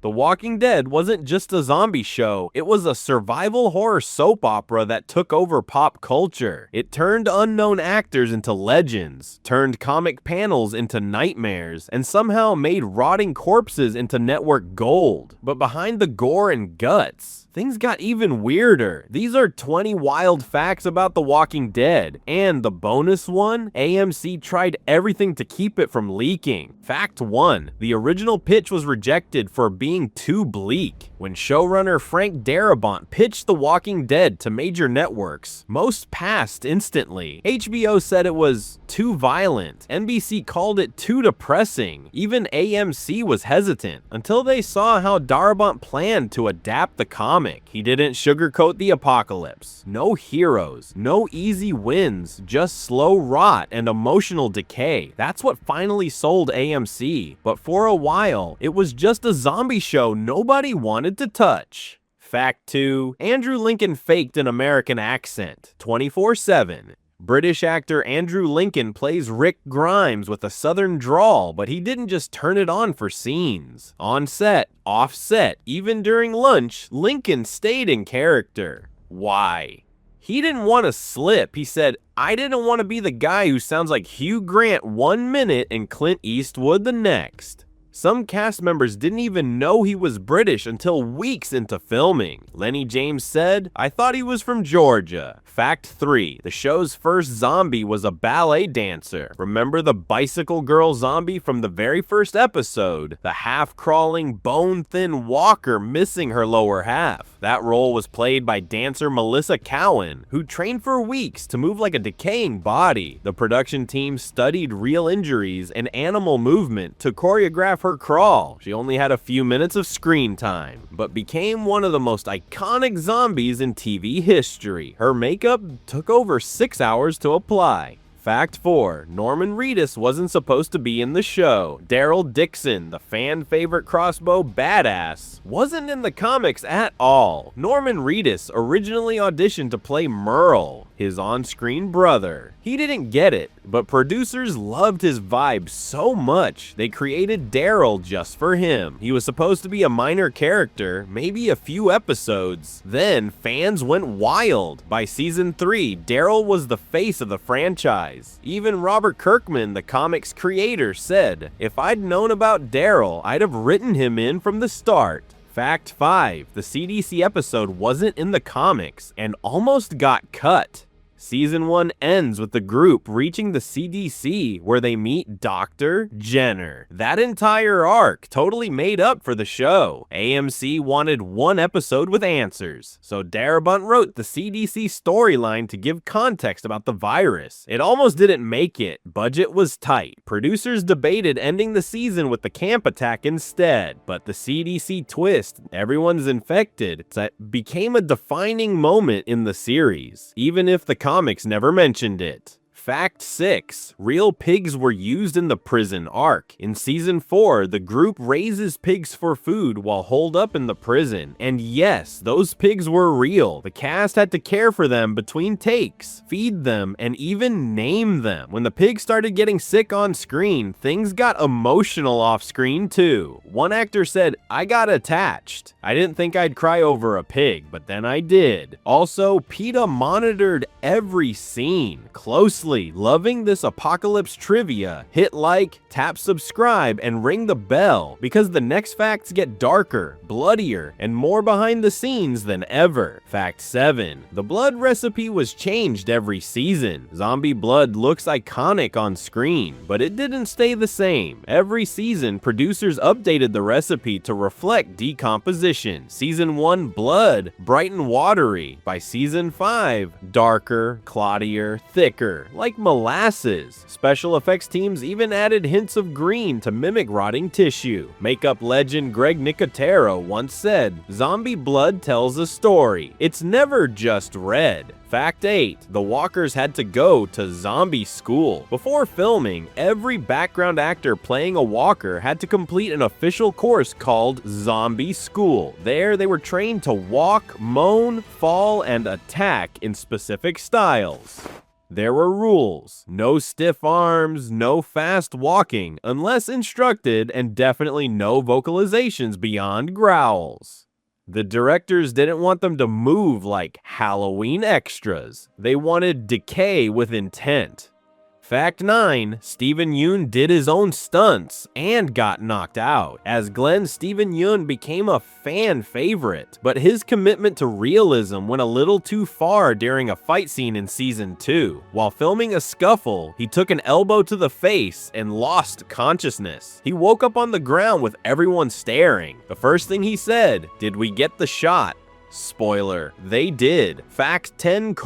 The Walking Dead wasn't just a zombie show, it was a survival horror soap opera that took over pop culture. It turned unknown actors into legends, turned comic panels into nightmares, and somehow made rotting corpses into network gold. But behind the gore and guts, things got even weirder. These are 20 wild facts about The Walking Dead, and the bonus one, AMC tried everything to keep it from leaking. Fact 1. The original pitch was rejected for being too bleak. When showrunner Frank Darabont pitched The Walking Dead to major networks, most passed instantly. HBO said it was too violent, NBC called it too depressing, even AMC was hesitant, until they saw how Darabont planned to adapt the comic. He didn't sugarcoat the apocalypse. No heroes, no easy wins, just slow rot and emotional decay. That's what finally sold AMC, but for a while, it was just a zombie show nobody wanted to touch. Fact 2. Andrew Lincoln faked an American accent 24/7. British actor Andrew Lincoln plays Rick Grimes with a southern drawl, but he didn't just turn it on for scenes. On set, off set, even during lunch, Lincoln stayed in character. Why? He didn't want to slip. He said, "I didn't want to be the guy who sounds like Hugh Grant one minute and Clint Eastwood the next." Some cast members didn't even know he was British until weeks into filming. Lenny James said, "I thought he was from Georgia." Fact 3. The show's first zombie was a ballet dancer. Remember the bicycle girl zombie from the very first episode? The half-crawling, bone-thin walker missing her lower half. That role was played by dancer Melissa Cowan, who trained for weeks to move like a decaying body. The production team studied real injuries and animal movement to choreograph her crawl. She only had a few minutes of screen time, but became one of the most iconic zombies in TV history. Her makeup took over 6 hours to apply. Fact 4. Norman Reedus wasn't supposed to be in the show. Daryl Dixon, the fan favorite crossbow badass, wasn't in the comics at all. Norman Reedus originally auditioned to play Merle, his on-screen brother. He didn't get it, but producers loved his vibe so much, they created Daryl just for him. He was supposed to be a minor character, maybe a few episodes. Then fans went wild. By season 3, Daryl was the face of the franchise. Even Robert Kirkman, the comics creator, said, "If I'd known about Daryl, I'd have written him in from the start." Fact 5. The CDC episode wasn't in the comics and almost got cut. Season 1 ends with the group reaching the CDC where they meet Dr. Jenner. That entire arc totally made up for the show. AMC wanted one episode with answers, so Darabont wrote the CDC storyline to give context about the virus. It almost didn't make it. Budget was tight. Producers debated ending the season with the camp attack instead, but the CDC twist, everyone's infected, that became a defining moment in the series, even if the comics never mentioned it. Fact 6. Real pigs were used in the prison arc. In season 4, the group raises pigs for food while holed up in the prison. And yes, those pigs were real. The cast had to care for them between takes, feed them, and even name them. When the pigs started getting sick on screen, things got emotional off screen too. One actor said, "I got attached. I didn't think I'd cry over a pig, but then I did." Also, PETA monitored every scene closely. Loving this apocalypse trivia, hit like, tap subscribe, and ring the bell, because the next facts get darker, bloodier, and more behind the scenes than ever. Fact 7. The blood recipe was changed every season. Zombie blood looks iconic on screen, but it didn't stay the same. Every season, producers updated the recipe to reflect decomposition. Season 1 blood, bright and watery. By season 5, darker, clottier, thicker, like molasses. Special effects teams even added hints of green to mimic rotting tissue. Makeup legend Greg Nicotero once said, "Zombie blood tells a story. It's never just red." Fact 8. The walkers had to go to zombie school. Before filming, every background actor playing a walker had to complete an official course called Zombie School. There, they were trained to walk, moan, fall, and attack in specific styles. There were rules. No stiff arms, no fast walking unless instructed, and definitely no vocalizations beyond growls. The directors didn't want them to move like Halloween extras. They wanted decay with intent. Fact 9, Steven Yeun did his own stunts and got knocked out. As Glenn, Steven Yeun became a fan favorite, but his commitment to realism went a little too far during a fight scene in season 2. While filming a scuffle, he took an elbow to the face and lost consciousness. He woke up on the ground with everyone staring. The first thing he said, "Did we get the shot?" Spoiler, they did. Fact 10: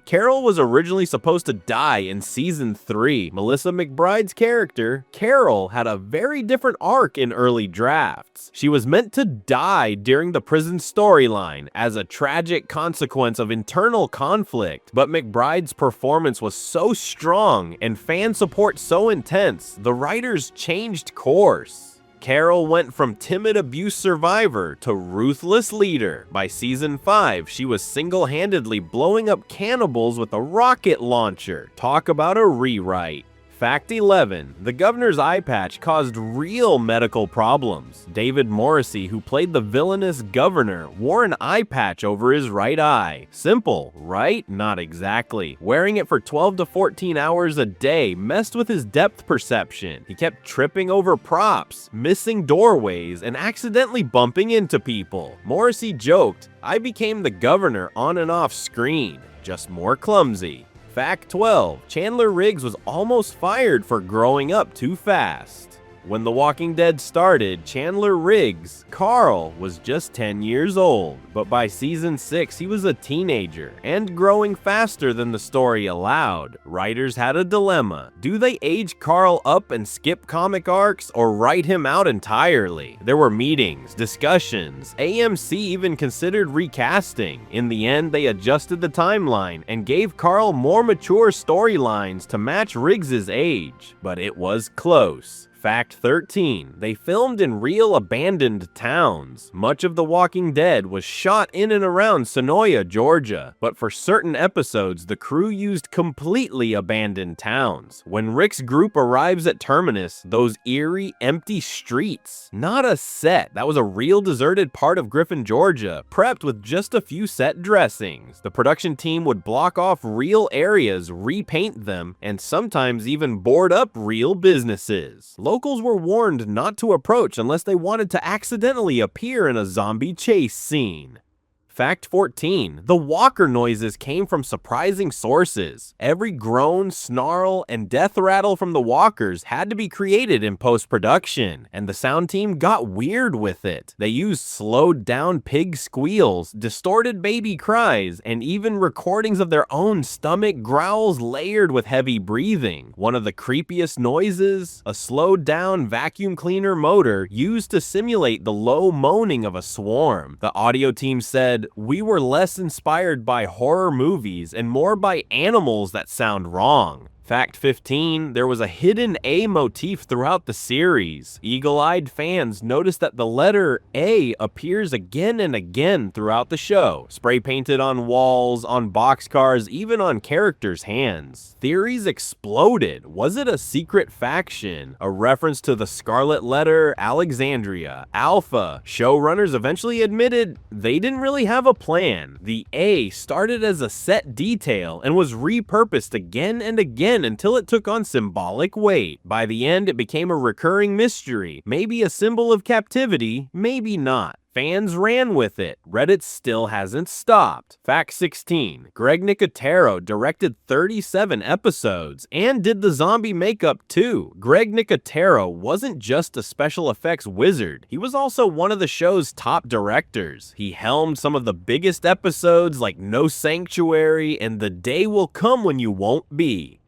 Carol was originally supposed to die in season 3. Melissa McBride's character, Carol, had a very different arc in early drafts. She was meant to die during the prison storyline as a tragic consequence of internal conflict, but McBride's performance was so strong and fan support so intense, the writers changed course. Carol went from timid abuse survivor to ruthless leader. By season 5, she was single-handedly blowing up cannibals with a rocket launcher. Talk about a rewrite. Fact 11, the governor's eye patch caused real medical problems. David Morrissey, who played the villainous governor, wore an eye patch over his right eye. Simple, right? Not exactly. Wearing it for 12 to 14 hours a day messed with his depth perception. He kept tripping over props, missing doorways, and accidentally bumping into people. Morrissey joked, "I became the governor on and off screen, just more clumsy." Fact 12, Chandler Riggs was almost fired for growing up too fast. When The Walking Dead started, Chandler Riggs, Carl, was just 10 years old, but by season 6 he was a teenager and growing faster than the story allowed. Writers had a dilemma. Do they age Carl up and skip comic arcs, or write him out entirely? There were meetings, discussions. AMC even considered recasting. In the end, they adjusted the timeline and gave Carl more mature storylines to match Riggs's age, but it was close. Fact 13, they filmed in real abandoned towns. Much of The Walking Dead was shot in and around Sonoya, Georgia, but for certain episodes, the crew used completely abandoned towns. When Rick's group arrives at Terminus, those eerie, empty streets. Not a set, that was a real deserted part of Griffin, Georgia, prepped with just a few set dressings. The production team would block off real areas, repaint them, and sometimes even board up real businesses. Locals were warned not to approach unless they wanted to accidentally appear in a zombie chase scene. Fact 14, the walker noises came from surprising sources. Every groan, snarl, and death rattle from the walkers had to be created in post-production, and the sound team got weird with it. They used slowed down pig squeals, distorted baby cries, and even recordings of their own stomach growls layered with heavy breathing. One of the creepiest noises? A slowed down vacuum cleaner motor used to simulate the low moaning of a swarm. The audio team said, "We were less inspired by horror movies and more by animals that sound wrong." Fact 15, there was a hidden A motif throughout the series. Eagle-eyed fans noticed that the letter A appears again and again throughout the show. Spray painted on walls, on boxcars, even on characters' hands. Theories exploded. Was it a secret faction? A reference to the Scarlet Letter, Alexandria, Alpha? Showrunners eventually admitted they didn't really have a plan. The A started as a set detail and was repurposed again and again until it took on symbolic weight. By the end, it became a recurring mystery, maybe a symbol of captivity, maybe not. Fans ran with it. Reddit still hasn't stopped. Fact 16, Greg Nicotero directed 37 episodes and did the zombie makeup too. Greg Nicotero wasn't just a special effects wizard, he was also one of the show's top directors. He helmed some of the biggest episodes like No Sanctuary and The Day Will Come When You Won't Be.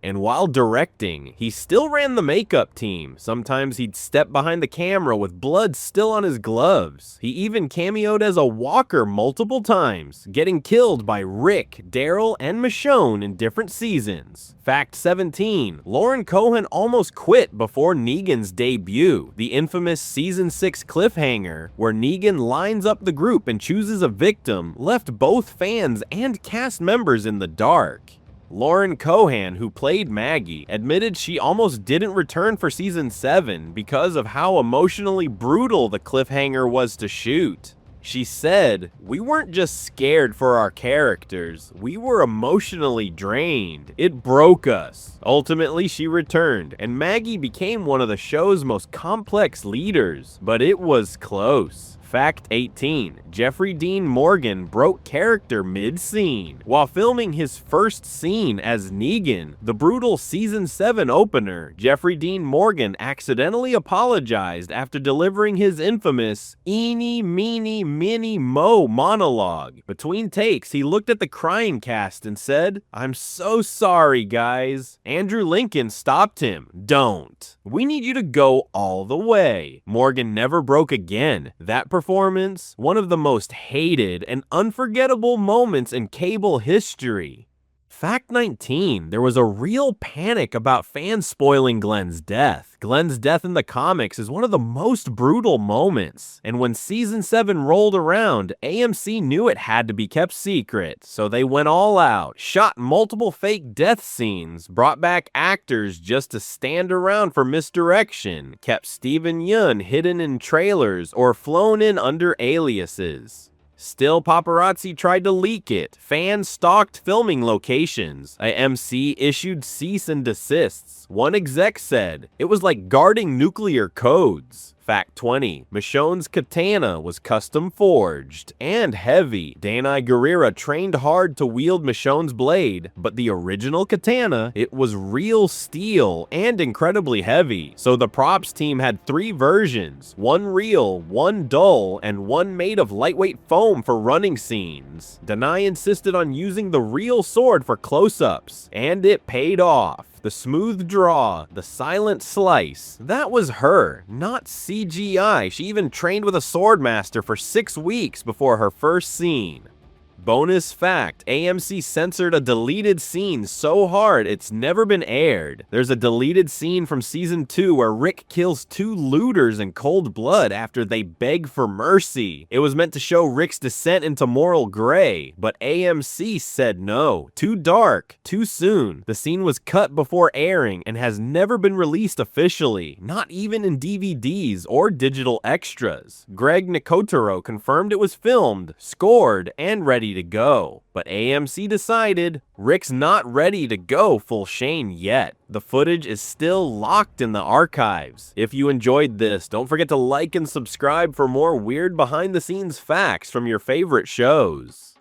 And while directing, he still ran the makeup team. Sometimes he'd step behind the camera with blood still on his gloves. He even cameoed as a walker multiple times, getting killed by Rick, Daryl, and Michonne in different seasons. Fact 17, Lauren Cohan almost quit before Negan's debut. The infamous season 6 cliffhanger, where Negan lines up the group and chooses a victim, left both fans and cast members in the dark. Lauren Cohan, who played Maggie, admitted she almost didn't return for season 7 because of how emotionally brutal the cliffhanger was to shoot. She said, "We weren't just scared for our characters, we were emotionally drained. It broke us." Ultimately, she returned, and Maggie became one of the show's most complex leaders, but it was close. Fact 18. Jeffrey Dean Morgan broke character mid-scene. While filming his first scene as Negan, the brutal season 7 opener, Jeffrey Dean Morgan accidentally apologized after delivering his infamous "Eeny, meeny, miny, mo" monologue. Between takes, he looked at the crying cast and said, "I'm so sorry, guys." Andrew Lincoln stopped him. "Don't. We need you to go all the way." Morgan never broke again. That performance, one of the most hated and unforgettable moments in cable history. Fact 19. There was a real panic about fans spoiling Glenn's death. Glenn's death in the comics is one of the most brutal moments, and when season 7 rolled around, AMC knew it had to be kept secret, so they went all out, shot multiple fake death scenes, brought back actors just to stand around for misdirection, kept Steven Yeun hidden in trailers or flown in under aliases. Still, paparazzi tried to leak it. Fans stalked filming locations. AMC issued cease and desists. One exec said, "It was like guarding nuclear codes." Fact 20. Michonne's katana was custom forged and heavy. Danai Gurira trained hard to wield Michonne's blade, but the original katana, it was real steel and incredibly heavy. So the props team had 3 versions, one real, one dull, and one made of lightweight foam for running scenes. Danai insisted on using the real sword for close-ups, and it paid off. The smooth draw, the silent slice, that was her, not CGI. She even trained with a swordmaster for 6 weeks before her first scene. Bonus fact, AMC censored a deleted scene so hard it's never been aired. There's a deleted scene from season 2 where Rick kills 2 looters in cold blood after they beg for mercy. It was meant to show Rick's descent into moral gray, but AMC said no. Too dark, too soon. The scene was cut before airing and has never been released officially, not even in DVDs or digital extras. Greg Nicotero confirmed it was filmed, scored, and ready to go. But AMC decided Rick's not ready to go full Shane yet. The footage is still locked in the archives. If you enjoyed this, don't forget to like and subscribe for more weird behind the scenes facts from your favorite shows.